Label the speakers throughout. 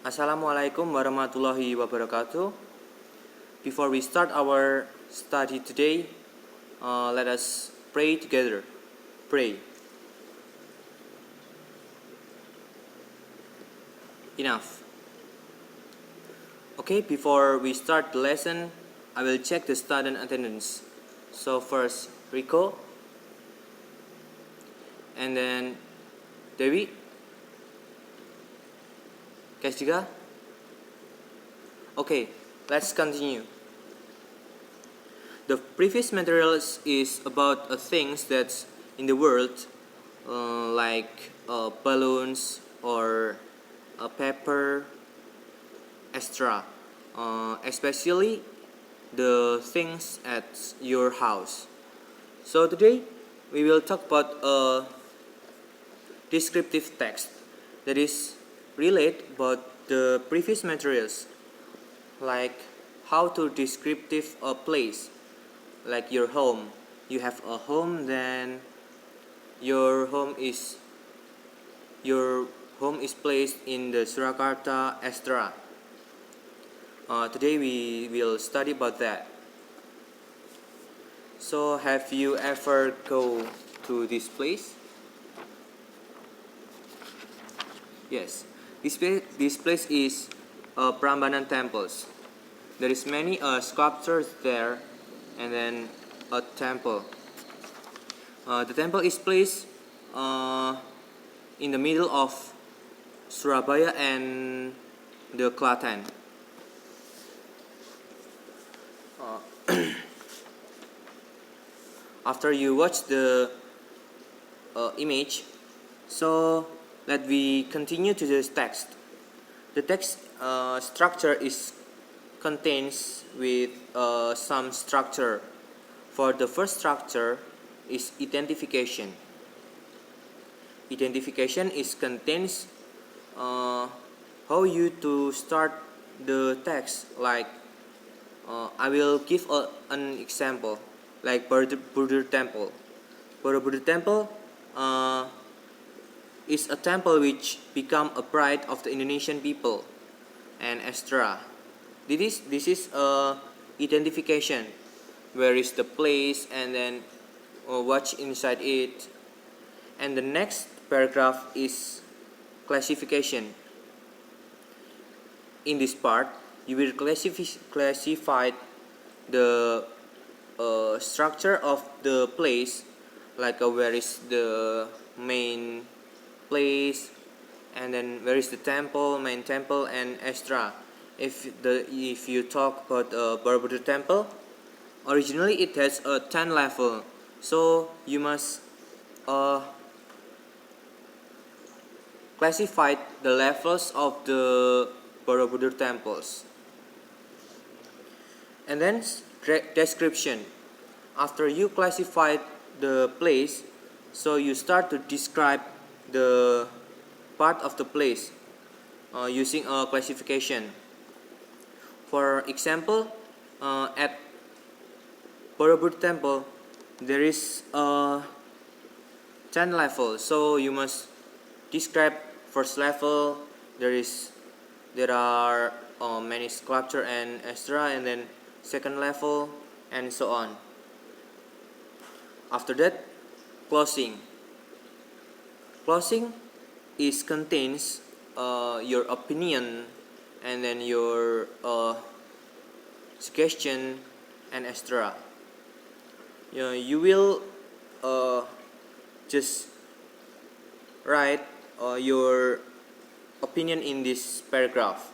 Speaker 1: Assalamualaikum warahmatullahi wabarakatuh. Before we start our study today, let us pray together. Pray. Enough. Okay, before we start the lesson, I will check the student attendance. So first, Rico, and then Dewi, Kestiga. Okay, let's continue. The previous materials is about things that's in the world, like balloons or paper, etc. Especially the things at your house. So today we will talk about a descriptive text that is relate about the previous materials, like how to descriptive a place, like your home. You have a home, then your home is placed in the Surakarta, etc. Today we will study about that. So have you ever go to this place? Yes, this place is Prambanan temples. There is many sculptures there, and then a temple. The temple is placed in the middle of Surabaya and the Klaten. After you watch the image, so let we continue to this text. The text structure is contains with some structure. For the first structure is identification. Identification is contains how you to start the text. Like I will give an example, like Borobudur Temple. Borobudur Temple is a temple which become a pride of the Indonesian people, and etc. This is a identification. Where is the place, and then what's inside it. And the next paragraph is classification. In this part, you will classify the structure of the place, like where is the main place, and then where is the temple, main temple, and etc. If you talk about Borobudur Temple, originally it has a 10 level, so you must classify the levels of the Borobudur temples. And then description. After you classify the place, so you start to describe the part of the place using a classification. For example, at Borobudur Temple, there is 10 levels, so you must describe first level. There are many sculpture and etc. And then second level, and so on. After that, closing. Closing is contains your opinion, and then your suggestion, and etc. You will just write your opinion in this paragraph.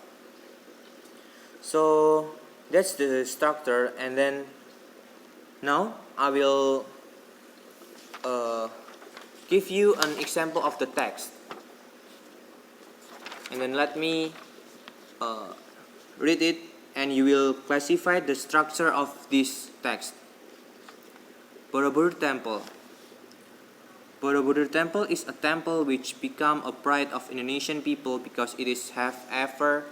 Speaker 1: So that's the structure, and then now I will give you an example of the text, and then let me read it, and you will classify the structure of this text. Borobudur Temple. Borobudur Temple is a temple which become a pride of Indonesian people because it is have ever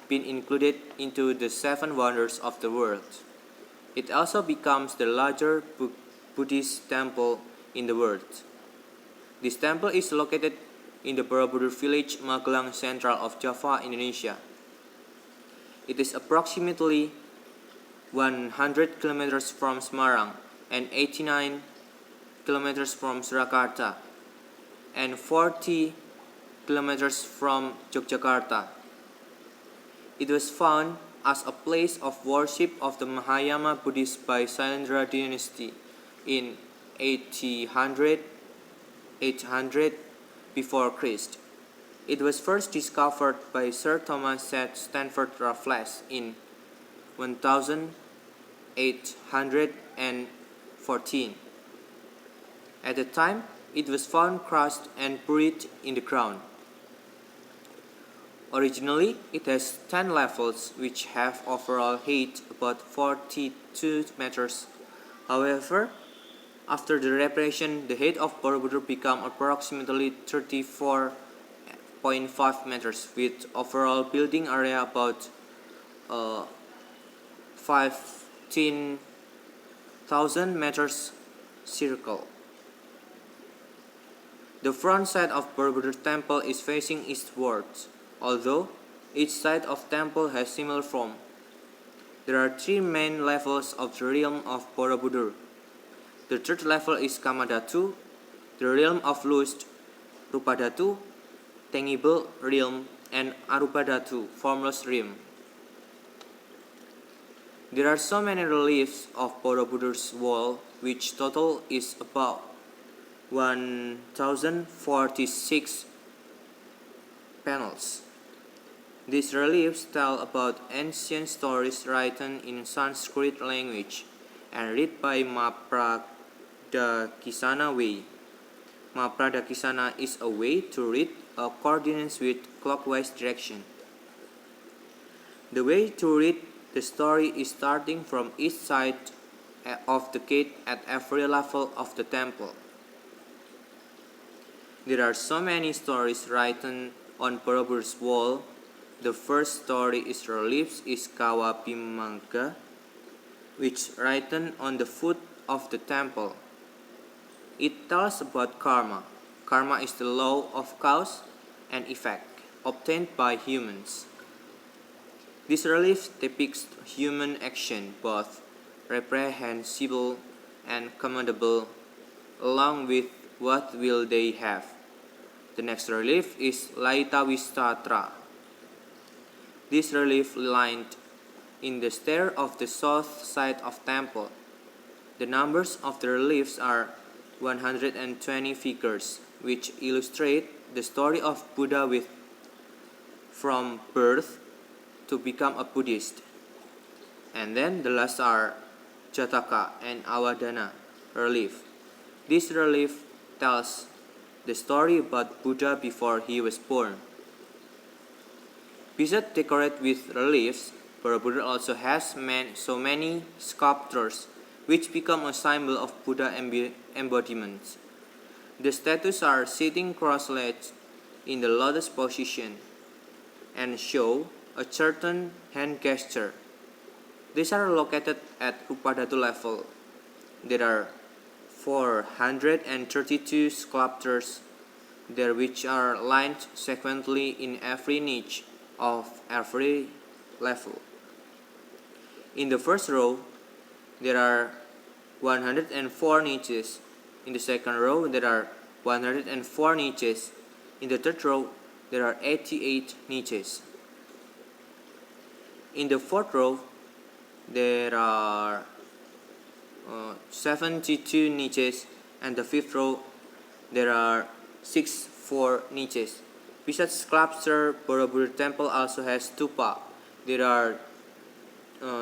Speaker 1: been included into the 7 wonders of the world. It also becomes the larger Buddhist temple in the world. This temple is located in the Borobudur village, Magelang Central of Java, Indonesia. It is approximately 100 kilometers from Semarang and 89 kilometers from Surakarta and 40 kilometers from Yogyakarta. It was found as a place of worship of the Mahayana Buddhists by Sailendra dynasty in 800 before Christ. It was first discovered by Sir Thomas at Stanford Raffles in 1814. At the time, it was found crushed and buried in the ground. Originally, it has 10 levels which have overall height about 42 meters. However, after the reparation, the height of Borobudur became approximately 34.5 meters with overall building area about 15,000 meters circle. The front side of Borobudur temple is facing eastwards, although each side of temple has similar form. There are 3 main levels of the realm of Borobudur. The third level is Kamadhatu, the realm of lust, Rupadhatu, tangible realm, and Arupadhatu, formless realm. There are so many reliefs of Borobudur's wall, which total is about 1046 panels. These reliefs tell about ancient stories written in Sanskrit language and read by Mapradakisana way. Mapradakisana is a way to read coordinates with clockwise direction. The way to read the story is starting from each side of the gate at every level of the temple. There are so many stories written on Borobudur's wall. The first story is reliefs is Kawabimagga, which written on the foot of the temple. It tells about karma. Karma is the law of cause and effect obtained by humans. This relief depicts human action, both reprehensible and commendable, along with what will they have. The next relief is Laitawistatra. This relief lined in the stair of the south side of temple. The numbers of the reliefs are 120 figures, which illustrate the story of Buddha from birth to become a Buddhist. And then the last are Jataka and Awadana relief. This relief tells the story about Buddha before he was born. Besides decorated with reliefs, Borobudur also has so many sculptures which become a symbol of Buddha embodiments. The statues are sitting cross-legged in the lotus position and show a certain hand gesture. These are located at Rupadhatu level. There are 432 sculptures there which are lined sequentially in every niche of every level. In the first row, there are 104 niches. In the second row, there are 104 niches. In the third row, there are 88 niches. In the fourth row, there are 72 niches, and the fifth row, there are 64 niches. Besides sculpture, Borobudur temple also has stupa. There are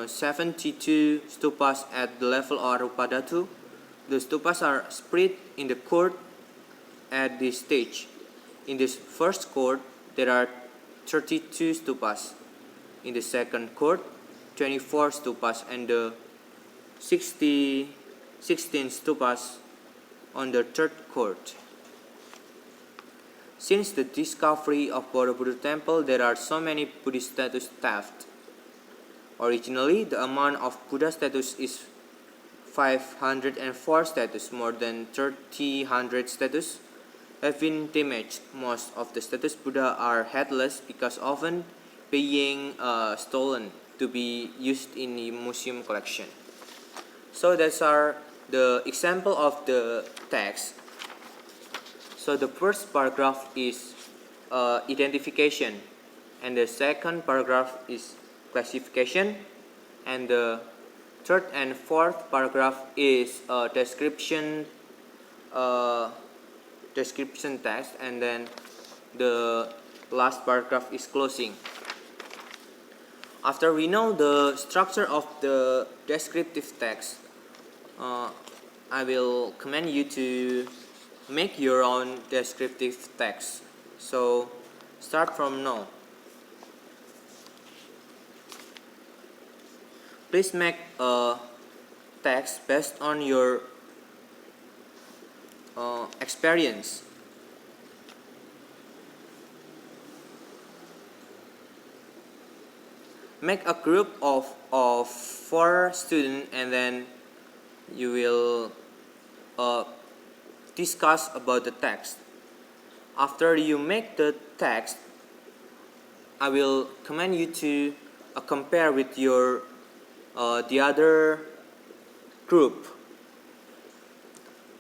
Speaker 1: 72 stupas at the level of Rupadhatu. The stupas are spread in the court at this stage. In this first court, there are 32 stupas. In the second court, 24 stupas, and the 16 stupas on the third court. Since the discovery of Borobudur temple, there are so many Buddhist statues theft. Originally, the amount of Buddha statues is 504 statues. More than 300 statues have been damaged. Most of the statues Buddha are headless because often being stolen to be used in the museum collection. So that's are the example of the text. So the first paragraph is identification, and the second paragraph is classification, and the third and fourth paragraph is description text, and then the last paragraph is closing. After we know the structure of the descriptive text, I will command you to make your own descriptive text. So start from now. Please make a text based on your experience. Make a group of 4 students, and then you will discuss about the text. After you make the text, I will command you to compare with your the other group.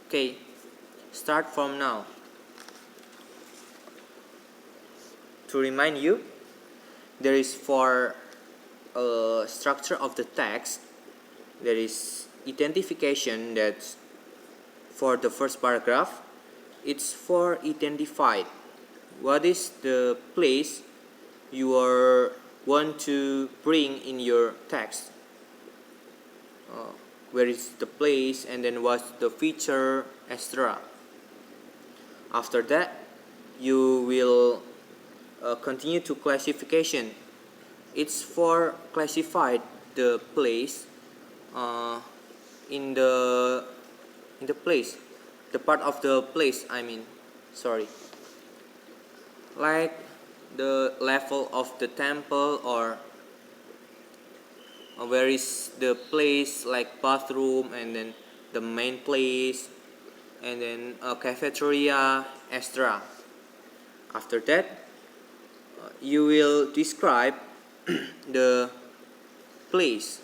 Speaker 1: Okay, start from now. To remind you, there is 4 structure of the text. There is identification, that's for the first paragraph. It's for identified. What is the place you want to bring in your text? Where is the place, and then what's the feature, etc. After that, you will continue to classification. It's for classified the place in the place, the part of the place, like the level of the temple, or where is the place, like bathroom, and then the main place, and then a cafeteria, etc. After that, you will describe the place.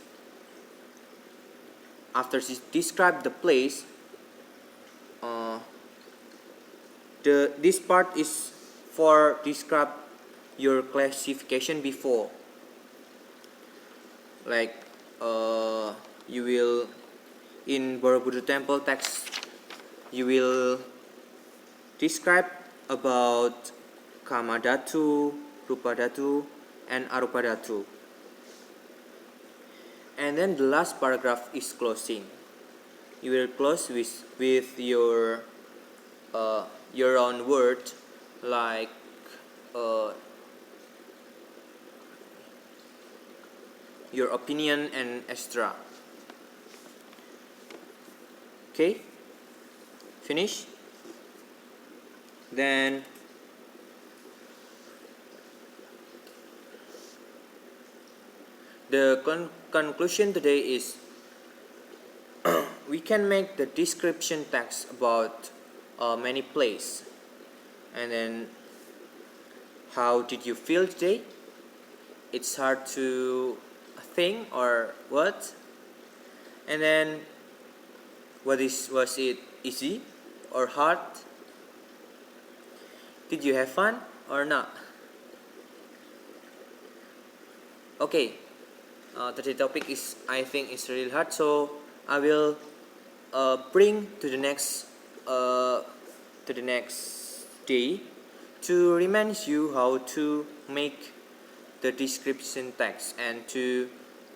Speaker 1: After you describe the place, this part is for describe your classification before. Like you will in Borobudur temple text, you will describe about Kamadhatu, Rupadhatu, and Arupadhatu. And then the last paragraph is closing. You will close with your own word, like your opinion and extra. Okay, finish. Then the conclusion today is we can make the description text about many places. And then how did you feel today? It's hard to think or what? And then was it easy or hard? Did you have fun or not? Okay, today's topic is, I think, is really hard, so I will bring to the next day to remind you how to make the description text and to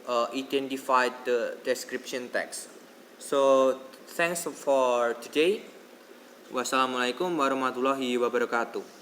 Speaker 1: identify the description text. So thanks for today. Wassalamualaikum warahmatullahi wabarakatuh.